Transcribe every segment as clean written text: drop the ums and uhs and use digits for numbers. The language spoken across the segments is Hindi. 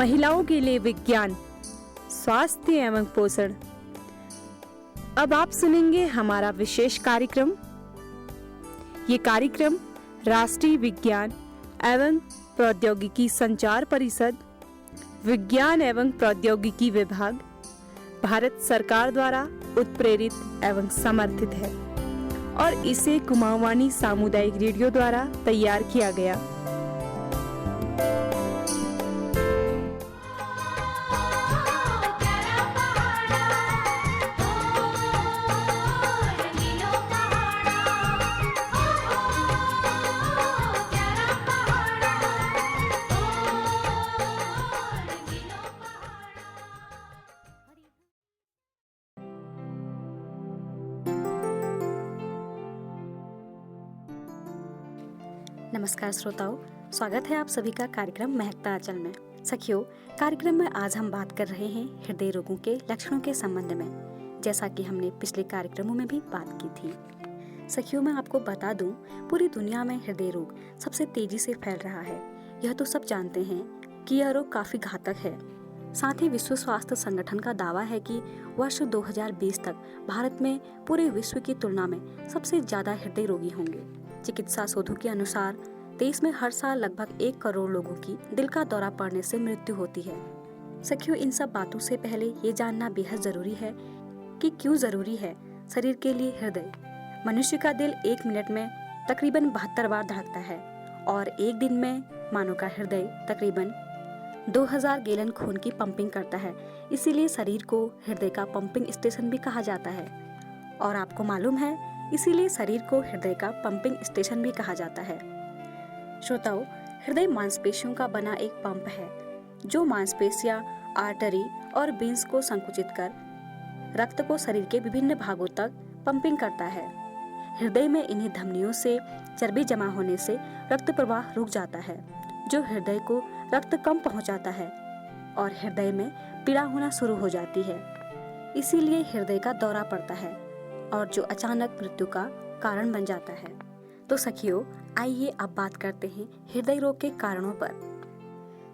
महिलाओं के लिए विज्ञान, स्वास्थ्य एवं पोषण। अब आप सुनेंगे हमारा विशेष कार्यक्रम। ये कार्यक्रम राष्ट्रीय विज्ञान एवं प्रौद्योगिकी संचार परिषद, विज्ञान एवं प्रौद्योगिकी विभाग, भारत सरकार द्वारा उत्प्रेरित एवं समर्थित है और इसे कुमाऊवानी सामुदायिक रेडियो द्वारा तैयार किया गया। नमस्कार श्रोताओं, स्वागत है आप सभी का कार्यक्रम महकता आंचल में। सखियों, कार्यक्रम में आज हम बात कर रहे हैं हृदय रोगों के लक्षणों के संबंध में, जैसा कि हमने पिछले कार्यक्रमों में भी बात की थी। सखियों, मैं आपको बता दूं, पूरी दुनिया में हृदय रोग सबसे तेजी से फैल रहा है। यह तो सब जानते हैं कि यह रोग काफी घातक है। साथ ही विश्व स्वास्थ्य संगठन का दावा है कि वर्ष 2020 तक भारत में पूरे विश्व की तुलना में सबसे ज्यादा हृदय रोगी होंगे। चिकित्सा शोधों के अनुसार देश में हर साल लगभग 1 करोड़ लोगों की दिल का दौरा पड़ने से मृत्यु होती है। सखियों, इन सब बातों से पहले ये जानना बेहद जरूरी है कि क्यों जरूरी है शरीर के लिए हृदय। मनुष्य का दिल 1 मिनट में तकरीबन 72 बार धड़कता है और एक दिन में मानव का हृदय तकरीबन 2000 गैलन खून की पंपिंग करता है। इसीलिए शरीर को हृदय का पंपिंग स्टेशन भी कहा जाता है। और आपको मालूम है, इसीलिए शरीर को हृदय का पंपिंग स्टेशन भी कहा जाता है। श्रोताओं, हृदय मांसपेशियों का बना एक पंप है जो मांसपेशियां, आर्टरी और वेन्स को संकुचित कर रक्त को शरीर के विभिन्न भागों तक पंपिंग करता है। हृदय में इन्हीं धमनियों से चर्बी जमा होने से रक्त प्रवाह रुक जाता है, जो हृदय को रक्त कम पहुंचाता है और हृदय में पीड़ा होना शुरू हो जाती है। इसीलिए हृदय का दौरा पड़ता है और जो अचानक मृत्यु का कारण बन जाता है। तो सखियों, आइए अब बात करते हैं हृदय रोग के कारणों पर।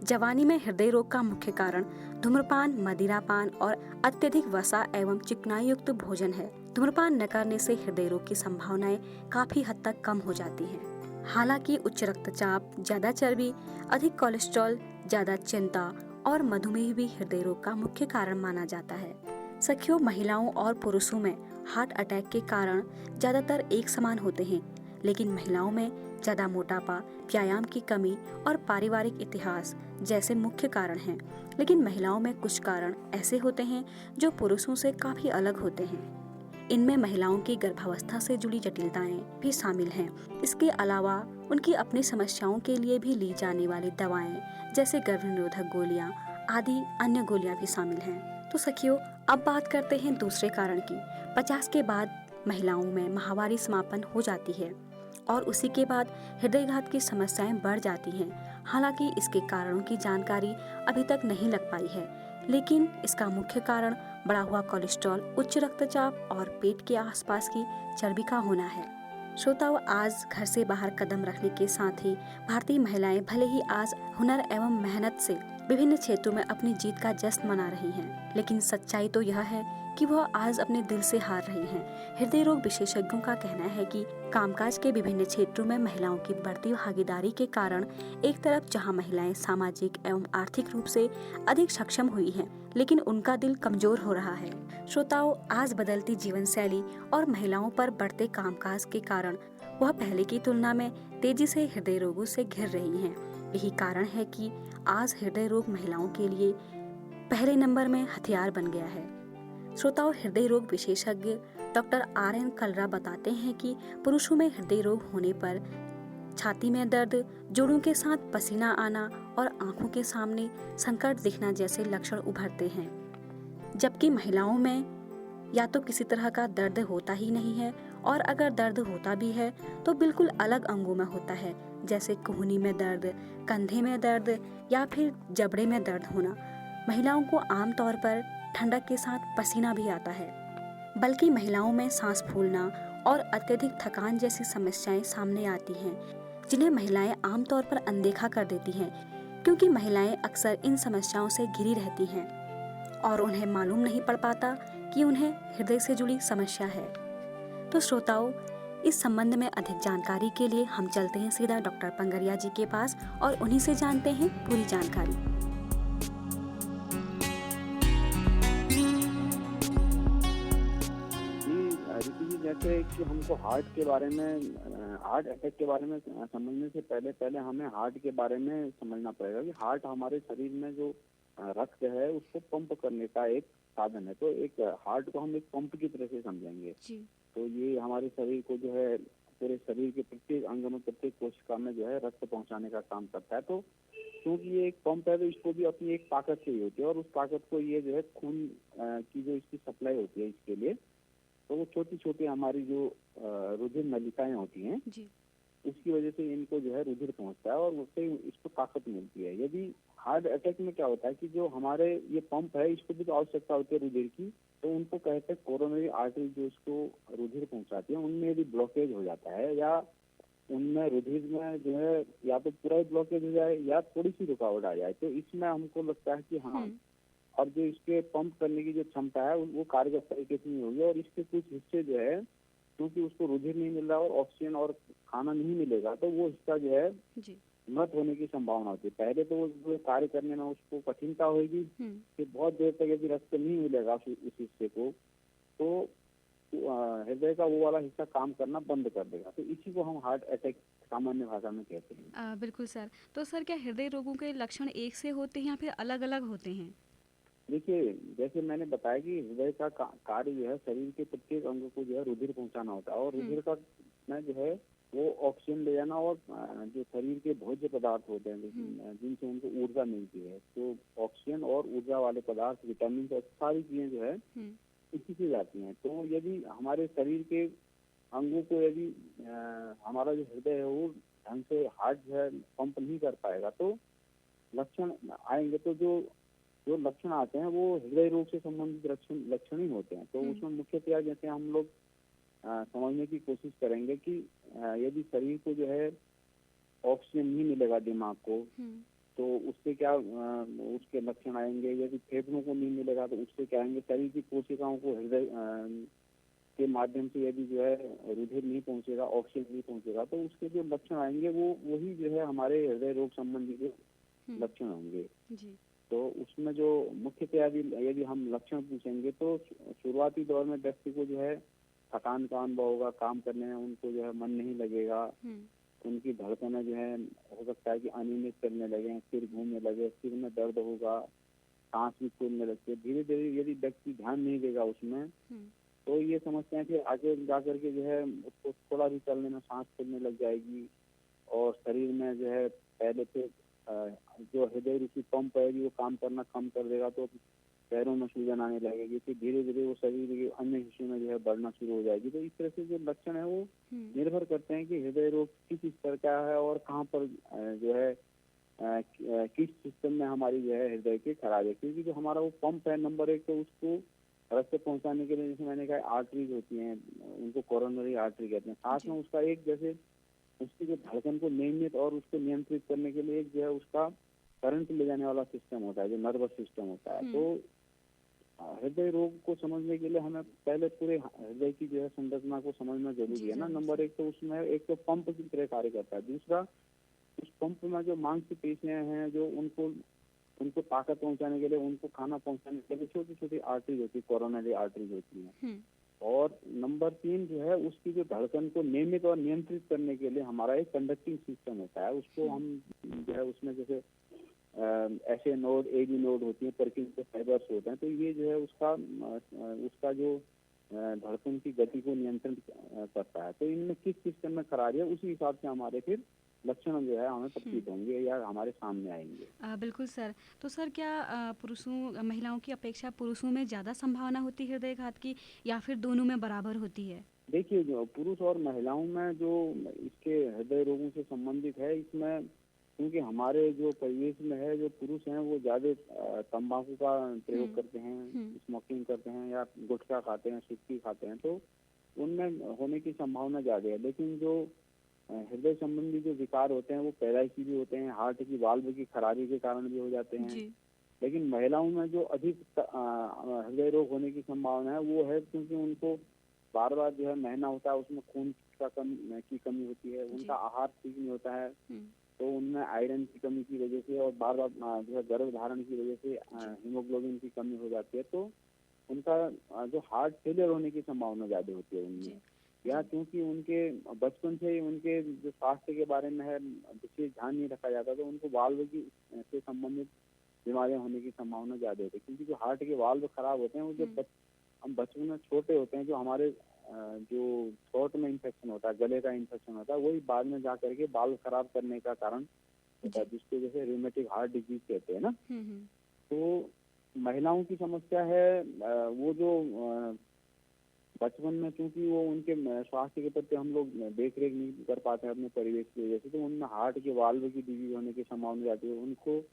जवानी में हृदय रोग का मुख्य कारण धूम्रपान, मदिरापान और अत्यधिक वसा एवं चिकनाई युक्त भोजन है। धूम्रपान न करने से हृदय रोग की संभावनाएं काफी हद तक कम हो जाती हैं। हालांकि उच्च रक्तचाप, ज्यादा चर्बी, अधिक कोलेस्ट्रॉल, ज्यादा चिंता और मधुमेह भी हृदय रोग का मुख्य कारण माना जाता है। सखियों, महिलाओं और पुरुषों में हार्ट अटैक के कारण ज्यादातर एक समान होते हैं, लेकिन महिलाओं में ज्यादा मोटापा, व्यायाम की कमी और पारिवारिक इतिहास जैसे मुख्य कारण हैं। लेकिन महिलाओं में कुछ कारण ऐसे होते हैं जो पुरुषों से काफी अलग होते हैं। इनमें महिलाओं की गर्भावस्था से जुड़ी जटिलताएं भी शामिल हैं। इसके अलावा उनकी अपनी समस्याओं के लिए भी ली जाने वाली दवाएं, जैसे गर्भनिरोधक गोलियां आदि अन्य गोलियां भी शामिल हैं। तो सखियों, अब बात करते हैं दूसरे कारण की। 50 के बाद महिलाओं में माहवारी समापन हो जाती है और उसी के बाद हृदयघात की समस्याएं बढ़ जाती हैं। हालांकि इसके कारणों की जानकारी अभी तक नहीं लग पाई है, लेकिन इसका मुख्य कारण बढ़ा हुआ कोलेस्ट्रॉल, उच्च रक्तचाप और पेट के आसपास की चर्बी का होना है। श्रोताओं, आज घर से बाहर कदम रखने के साथ ही भारतीय महिलाएं भले ही आज हुनर एवं मेहनत से विभिन्न क्षेत्रों में अपनी जीत का जश्न मना रही हैं, लेकिन सच्चाई तो यह है कि वह आज अपने दिल से हार रही हैं। हृदय रोग विशेषज्ञों का कहना है कि कामकाज के विभिन्न क्षेत्रों में महिलाओं की बढ़ती भागीदारी के कारण एक तरफ जहां महिलाएं सामाजिक एवं आर्थिक रूप से अधिक सक्षम हुई हैं, लेकिन उनका दिल कमजोर हो रहा है। श्रोताओं, आज बदलती जीवन शैली और महिलाओं पर बढ़ते कामकाज के कारण वह पहले की तुलना में तेजी से हृदय रोगों से घिर रही हैं। यही कारण है कि आज हृदय रोग महिलाओं के लिए पहले नंबर में हथियार बन गया है। श्रोताओं, हृदय रोग विशेषज्ञ डॉक्टर RN कलरा बताते हैं कि पुरुषों में हृदय रोग होने पर छाती में दर्द, जोड़ों के साथ पसीना आना और आंखों के सामने संकट दिखना जैसे लक्षण उभरते हैं, जबकि महिलाओं में या तो किसी तरह का दर्द होता ही नहीं है और अगर दर्द होता भी है तो बिल्कुल अलग अंगों में होता है, जैसे कोहनी में दर्द, कंधे में दर्द या फिर जबड़े में दर्द होना। महिलाओं को आमतौर पर ठंडक के साथ पसीना भी आता है, बल्कि महिलाओं में सांस फूलना और अत्यधिक थकान जैसी समस्याएं सामने आती हैं, जिन्हें महिलाएं आमतौर पर अनदेखा कर देती हैं। क्योंकि महिलाएं अक्सर इन समस्याओं से घिरी रहती हैं और उन्हें मालूम नहीं पड़ पाता कि उन्हें हृदय से जुड़ी समस्या है। तो श्रोताओं, इस संबंध में अधिक जानकारी के लिए हम चलते हैं सीधा डॉक्टर पंगरिया जी के पास और उन्हीं से जानते हैं पूरी जानकारी। ऋषि जी, जैसे कि हमको हार्ट के बारे में, हार्ट अटैक के बारे में समझने से पहले पहले हमें हार्ट के बारे में समझना पड़ेगा कि हार्ट हमारे शरीर में जो रक्त है उसको पंप करने का एक साधन है। तो एक हार्ट को हम एक पंप की तरह से समझेंगे। जी। तो ये हमारे शरीर को जो है, पूरे शरीर के प्रत्येक अंग में, प्रत्येक कोशिका में जो है रक्त पहुंचाने का काम करता है। तो क्योंकि ये एक पंप है तो इसको भी अपनी एक ताकत चाहिए होती है, और उस ताकत को ये जो है खून की जो इसकी सप्लाई होती है इसके लिए, तो वो छोटी छोटी हमारी जो रुधिर नलिकाएं होती हैं जी। उसकी वजह से इनको जो है रुधिर पहुंचता है और उससे इसको ताकत मिलती है। यदि हार्ट अटैक में क्या होता है कि जो हमारे ये पंप है इसको भी तो आवश्यकता होती है रुधिर की, तो उनको कहते हैं कोरोनरी आर्टरी जो इसको रुधिर पहुंचाती है, उनमें यदि ब्लॉकेज हो जाता है या उनमें रुधिर में जो है या तो पूरा ही ब्लॉकेज हो जाए या थोड़ी सी रुकावट आ जाए, तो इसमें हमको लगता है कि हाँ, और जो इसके पंप करने की जो क्षमता है वो कार्यगर तरीके से नहीं होगी, और इसके कुछ हिस्से जो है क्योंकि उसको रुधिर नहीं मिल रहा और ऑक्सीजन और खाना नहीं मिलेगा, तो वो हिस्सा जो है जी। मृत होने की संभावना होती है। पहले तो वो कार्य करने में उसको कठिनता होगी, फिर बहुत देर तक यदि रक्त नहीं मिलेगा उस हिस्से को, तो हृदय का वो वाला हिस्सा काम करना बंद कर देगा। तो इसी को हम हार्ट अटैक सामान्य भाषा में कहते हैं। बिल्कुल सर। तो सर, क्या हृदय रोगों के लक्षण एक से होते हैं या फिर अलग अलग होते हैं? देखिए, जैसे मैंने बताया कि हृदय का कार्य जो है शरीर के प्रत्येक अंग को जो है रुधिर पहुंचाना होता है, और रुधिर का में जो है वो ऑक्सीजन ले जाना और जो शरीर के भोज्य पदार्थ होते हैं जिनसे उनको ऊर्जा मिलती है, तो ऑक्सीजन और ऊर्जा वाले पदार्थ, विटामिन और सारी चीजें जो है इसी से जाती हैं। तो यदि हमारे शरीर के अंगों को यदि हमारा जो हृदय है वो ढंग से हार्ट जो है पंप नहीं कर पाएगा, तो लक्षण आएंगे। तो जो लक्षण आते हैं वो हृदय रोग से संबंधित लक्षण ही होते हैं। तो उसमें मुख्यतया जैसे हम लोग समझने की कोशिश करेंगे कि यदि शरीर को जो है ऑक्सीजन नहीं मिलेगा दिमाग को, तो उससे क्या उसके लक्षण आएंगे। यदि फेफड़ों को नहीं मिलेगा तो उससे क्या आएंगे, शरीर की कोशिकाओं को हृदय के माध्यम से यदि जो है रुधिर नहीं पहुंचेगा, ऑक्सीजन नहीं पहुंचेगा, तो उसके जो लक्षण आएंगे वो वही जो है हमारे हृदय रोग संबंधी जो लक्षण होंगे। तो उसमें जो मुख्यतया यदि हम लक्षण पूछेंगे तो शुरुआती दौर में व्यक्ति को जो है थकान का अनुभव होगा, काम करने में उनको जो है मन नहीं लगेगा, उनकी धड़कनें जो है हो सकता है कि अनियमित करने लगे, सिर घूमने लगे, सिर में दर्द होगा, सांस भी फूलने लगती है। धीरे धीरे यदि व्यक्ति ध्यान नहीं देगा उसमें, तो ये समझते हैं कि आगे जाकर के जो है उसको थोड़ा भी चलने में सांस फूलने लग जाएगी, और शरीर में जो है पहले से जो हृदय रूपी पंप है वो काम करना कम कर देगा, तो पैरों में सूजन आने लगेगी, फिर धीरे धीरे वो शरीर के अन्य हिस्सों में जो है बढ़ना शुरू हो जाएगी। तो इस तरह से जो लक्षण है वो निर्भर करते हैं कि हृदय रोग किस स्तर का है और कहाँ पर जो है किस सिस्टम में हमारी जो है हृदय की खराब है। क्योंकि जो हमारा वो पंप है नंबर एक, तो उसको रक्त पहुंचाने के लिए जैसे मैंने कहा आर्टरीज होती हैं, उनको कोरोनरी आर्टरी कहते हैं। साथ में उसका एक जैसे उसकी जो धड़कन को नियमित और उसको नियंत्रित करने के लिए एक जो है उसका करंट ले जाने वाला सिस्टम होता है, जो नर्वस सिस्टम होता है। तो हृदय रोग को समझने के लिए हमें पहले पूरे हृदय की जो है संरचना को समझना जरूरी है ना। नंबर एक, तो उसमें एक तो पंप की तरह कार्य करता है। दूसरा, उस पंप में जो मांसपेशियां हैं जो उनको ताकत पहुंचाने के लिए, उनको खाना पहुंचाने के लिए छोटी छोटी आर्टरीज होती है, कोरोनरी आर्टरीज होती है। और नंबर तीन जो है उसकी जो धड़कन को नियमित और नियंत्रित करने के लिए हमारा एक कंडक्टिंग सिस्टम होता है। उसको हम जो है उसमें जैसे ऐसे नोड, एबी नोड होती है, परकिंस के फाइबर्स होते हैं। तो ये जो है उसका जो धड़कन की गति को नियंत्रण करता है। तो इनमें किस सिस्टम में खराबी है उसी हिसाब से हमारे फिर लक्षण जो है हमें प्रतीत होंगे या हमारे सामने आएंगे। बिल्कुल सर। तो सर, क्या महिलाओं की अपेक्षा पुरुषों में ज़्यादा संभावना होती है हृदयघात की, या फिर दोनों में बराबर होती है? देखिए, जो पुरुष और महिलाओं में जो इसके हृदय रोगों से संबंधित है, इसमें क्योंकि हमारे जो परिवेश में है, जो पुरुष हैं वो ज्यादा तंबाकू का प्रयोग करते हैं, स्मोकिंग करते हैं या गुटखा खाते हैं, सुक्की खाते हैं, तो उनमें होने की संभावना ज्यादा है। लेकिन जो हृदय संबंधी जो विकार होते हैं वो पैदाइशी भी होते हैं, हार्ट की वाल्व की खराबी के कारण भी हो जाते हैं। जी। लेकिन महिलाओं में जो अधिक हृदय रोग होने की संभावना है वो है क्योंकि उनको बार बार जो है महीना होता है, उसमें खून की कमी होती है, उनका आहार ठीक नहीं होता है, तो उनमें आयरन की कमी की वजह से और बार बार जो है गर्भ धारण की वजह से हीमोग्लोबिन की कमी हो जाती है, तो उनका जो हार्ट फेलियर होने की संभावना ज्यादा होती है उनमें। या क्योंकि उनके बचपन से ही उनके जो स्वास्थ्य के बारे में है विशेष ध्यान नहीं रखा जाता, तो उनको वाल्व की से संबंधित बीमारियां होने की संभावना ज्यादा होती है। क्योंकि जो हार्ट के वाल्व खराब होते हैं वो जब हम बचपन में छोटे होते हैं, जो हमारे जो थ्रोट में इन्फेक्शन होता है, गले का इन्फेक्शन होता है, वही बाद में जा करके वाल्व खराब करने का कारण होता है, जिसको जैसे रूमेटिक हार्ट डिजीज कहते हैं ना। तो महिलाओं की समस्या है वो जो बचपन में, क्योंकि वो उनके स्वास्थ्य के प्रति हम लोग देख रेख नहीं कर पाते हैं अपने परिवेश की वजह से, तो उनमें हार्ट के वाल्व की डिजीज होने की संभावना जाती है उनको।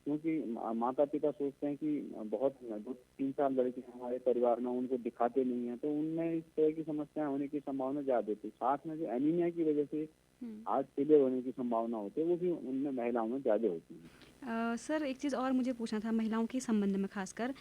क्योंकि माता पिता सोचते हैं कि बहुत 2-3 साल लड़के हमारे परिवार में, उनको दिखाते नहीं है, तो उनमें इस तरह की समस्याएं होने की संभावना ज्यादा होती है। साथ में जो एनीमिया की वजह से हार्ट फेलियर होने की संभावना होती है, वो भी उनमें महिलाओं में ज्यादा होती है। सर एक चीज़ और मुझे पूछना था महिलाओं के संबंध में, खासकर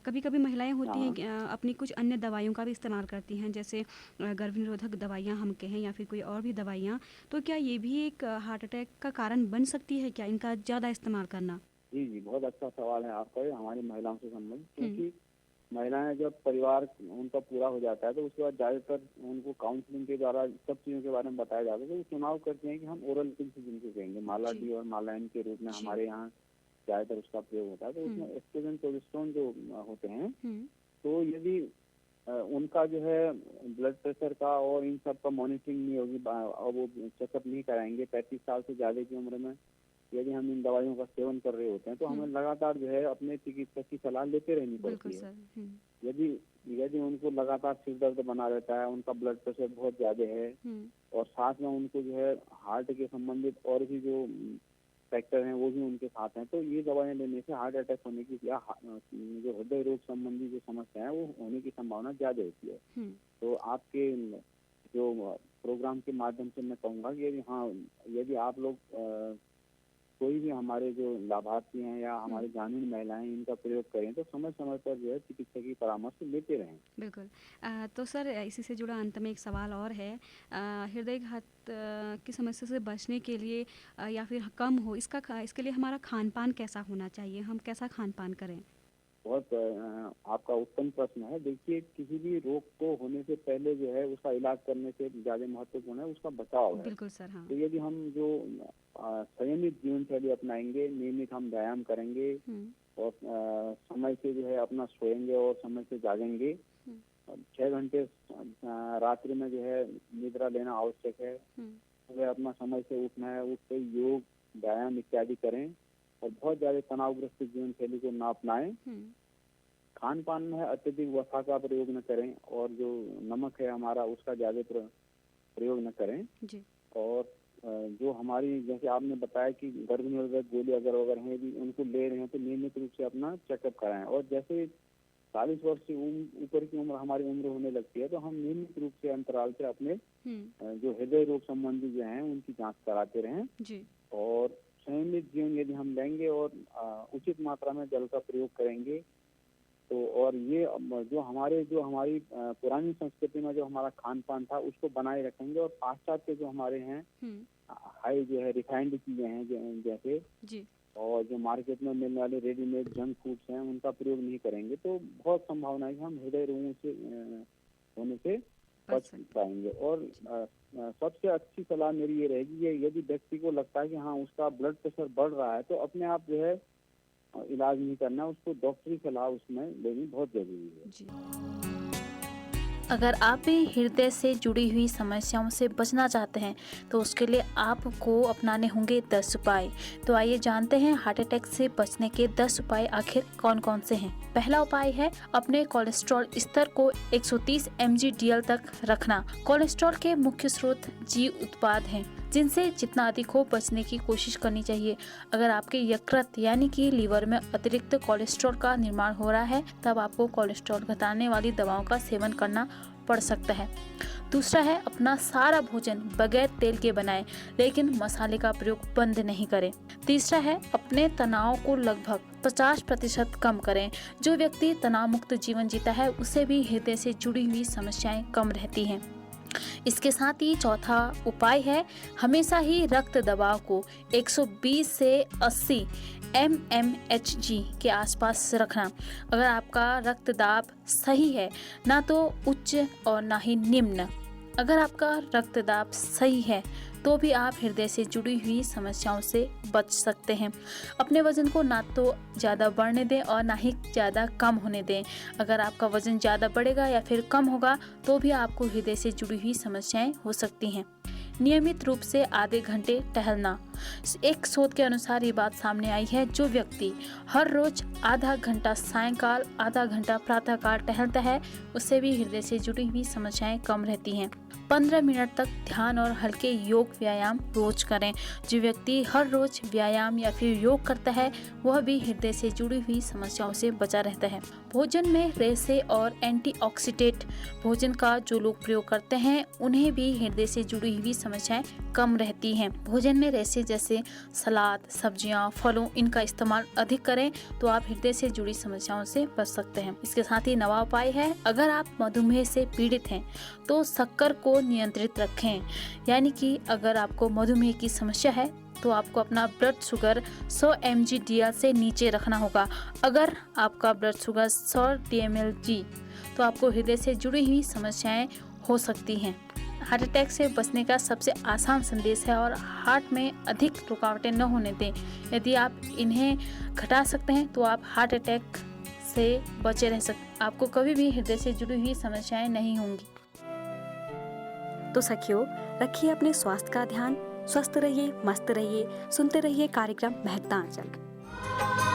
कभी कभी महिलाएं होती हैं अपनी कुछ अन्य दवाइयों का भी इस्तेमाल करती हैं, जैसे गर्भ निरोधक दवाइयां हम कहें या फिर कोई और भी दवाइयां, तो क्या ये भी एक हार्ट अटैक का कारण बन सकती है क्या, इनका ज़्यादा इस्तेमाल करना? जी जी, बहुत अच्छा सवाल है आपका ये हमारी महिलाओं से संबंधित। क्योंकि महिलाएं जब परिवार उनका पूरा हो जाता है तो उसके बाद ज्यादातर उनको काउंसलिंग के द्वारा सब चीजों के बारे में बताया जाता है, तो वो चुनाव करते हैं कि हम ओरल पिल्स जिनको कहेंगे माला डी और मालाइन के रूप में हमारे यहाँ ज्यादातर उसका प्रयोग होता है। तो उसमें एस्ट्रोजन प्रोजेस्टेरोन जो होते हैं, तो यदि उनका जो है ब्लड प्रेशर का और इन सब का मॉनिटरिंग नहीं होगी और वो चेकअप नहीं कराएंगे 35 साल से ज्यादा की उम्र में, यदि हम इन दवाइयों का सेवन कर रहे होते हैं, तो हमें लगातार जो है अपने चिकित्सक की सलाह लेते रहनी पड़ती है। यदि उनको लगातार सिर दर्द बना रहता है, उनका ब्लड प्रेशर बहुत ज्यादा है और साथ में उनको जो है हार्ट के संबंधित और भी जो फैक्टर हैं वो भी उनके साथ हैं, तो ये दवाएं लेने से हार्ट अटैक होने की या जो हृदय रोग संबंधी जो समस्या है वो होने की संभावना ज्यादा होती है। तो आपके जो प्रोग्राम के माध्यम से मैं कहूँगा कि यदि आप लोग कोई भी हमारे जो लाभार्थी हैं या हमारी ग्रामीण महिलाएं इनका प्रयोग करें, तो समय समय पर जो है चिकित्सक की परामर्श लेते रहें। बिल्कुल। तो सर इसी से जुड़ा अंत में एक सवाल और है, हृदयघात की समस्या से बचने के लिए या फिर कम हो इसके लिए हमारा खान पान कैसा होना चाहिए, हम कैसा खान पान करें? बहुत आपका उत्तम प्रश्न है। देखिए, किसी भी रोग को होने से पहले जो है उसका इलाज करने से ज्यादा महत्वपूर्ण है उसका बचाव है। बिल्कुल सर, हाँ। तो यदि हम जो संयमित जीवन शैली अपनाएंगे, नियमित हम व्यायाम करेंगे और समय से जो है अपना सोएंगे और समय से जागेंगे, 6 घंटे रात्रि में जो है निद्रा लेना आवश्यक है, सुबह अपना समय से उठना है, उठ के योग व्यायाम इत्यादि करें और बहुत ज्यादा तनावग्रस्त जीवन शैली को न अपनाएं। खान पान में अत्यधिक वसा का प्रयोग न करें और जो नमक है हमारा उसका ज्यादा प्रयोग न करें जी। और जो हमारी जैसे आपने बताया कि गर्भ निरोधक गोली अगर हैं भी उनको ले रहे हैं तो नियमित रूप से अपना चेकअप कराएं। और जैसे 40 वर्ष से ऊपर की उम्र हमारी उम्र होने लगती है तो हम नियमित रूप से अंतराल से अपने जो हृदय रोग संबंधी जो हैं उनकी जांच कराते रहें जी। और संयमित जीवन यदि हम लेंगे और उचित मात्रा में जल का प्रयोग करेंगे तो, और ये जो हमारी पुरानी संस्कृति में जो हमारा खान पान था उसको बनाए रखेंगे और पाश्चात्य जो हमारे हैं हाई जो है रिफाइंड चीजें हैं जैसे जी। और जो मार्केट में मिलने वाले रेडीमेड जंक फूड्स हैं उनका प्रयोग नहीं करेंगे तो बहुत संभावना है कि हम हृदय रोगों से होने से बच पाएंगे। और सबसे अच्छी सलाह मेरी ये रहेगी कि यदि व्यक्ति को लगता है कि हाँ उसका ब्लड प्रेशर बढ़ रहा है तो अपने आप जो है इलाज नहीं करना, उसको डॉक्टरी सलाह उसमें लेनी बहुत जरूरी है जी। अगर आप भी हृदय से जुड़ी हुई समस्याओं से बचना चाहते हैं तो उसके लिए आपको अपनाने होंगे 10 उपाय। तो आइए जानते हैं हार्ट अटैक से बचने के 10 उपाय आखिर कौन कौन से हैं। पहला उपाय है अपने कोलेस्ट्रॉल स्तर को 130 mg/dl तक रखना। कोलेस्ट्रॉल के मुख्य स्रोत जीव उत्पाद हैं जिनसे जितना अधिक हो बचने की कोशिश करनी चाहिए। अगर आपके यकृत यानी कि लीवर में अतिरिक्त कोलेस्ट्रॉल का निर्माण हो रहा है तब आपको कोलेस्ट्रॉल घटाने वाली दवाओं का सेवन करना पड़ सकता है। दूसरा है अपना सारा भोजन बगैर तेल के बनाएं, लेकिन मसाले का प्रयोग बंद नहीं करें। तीसरा है अपने तनाव को लगभग 50% कम करें। जो व्यक्ति तनाव मुक्त जीवन जीता है उसे भी हृदय से जुड़ी हुई समस्याएं कम रहती हैं। इसके साथ ही चौथा उपाय है हमेशा ही रक्त दबाव को 120 से 80 mmHg के आसपास रखना। अगर आपका रक्त दाब सही है, ना तो उच्च और ना ही निम्न, अगर आपका रक्तदाब सही है तो भी आप हृदय से जुड़ी हुई समस्याओं से बच सकते हैं। अपने वजन को ना तो ज़्यादा बढ़ने दें और ना ही ज़्यादा कम होने दें। अगर आपका वजन ज़्यादा बढ़ेगा या फिर कम होगा तो भी आपको हृदय से जुड़ी हुई समस्याएं हो सकती हैं। नियमित रूप से आधे घंटे टहलना। एक शोध के अनुसार ये बात सामने आई है, जो व्यक्ति हर रोज आधा घंटा सायंकाल, आधा घंटा प्रातःकाल टहलता है, उससे भी हृदय से जुड़ी हुई समस्याएं कम रहती हैं। 15 मिनट तक ध्यान और हल्के योग व्यायाम रोज करें। जो व्यक्ति हर रोज व्यायाम या फिर योग करता है वह भी हृदय से जुड़ी हुई समस्याओं से बचा रहता है। भोजन में रेशे और एंटीऑक्सीडेंट भोजन का जो लोग प्रयोग करते हैं उन्हें भी हृदय से जुड़ी हुई समस्याएं कम रहती हैं। भोजन में रेशे जैसे सलाद, सब्जियां, फलों, इनका इस्तेमाल अधिक करें तो आप हृदय से जुड़ी समस्याओं से बच सकते हैं। इसके साथ ही नवा उपाय है, अगर आप मधुमेह से पीड़ित हैं तो शक्कर को नियंत्रित रखें। यानी कि अगर आपको मधुमेह की समस्या है तो आपको अपना ब्लड शुगर 100 mg/dl से नीचे रखना होगा। अगर आपका ब्लड शुगर 100 dmLg तो आपको हृदय से जुड़ी हुई समस्याएं हो सकती हैं। हार्ट अटैक से बचने का सबसे आसान संदेश है और हार्ट में अधिक रुकावटें न होने दें। यदि आप इन्हें घटा सकते हैं तो आप हार्ट अटैक से बचे रह सकते, आपको कभी भी हृदय से जुड़ी हुई समस्याएं नहीं होंगी। तो सखियों, रखिए अपने स्वास्थ्य का ध्यान, स्वस्थ रहिए, मस्त रहिए, सुनते रहिए कार्यक्रम महकता आंचल।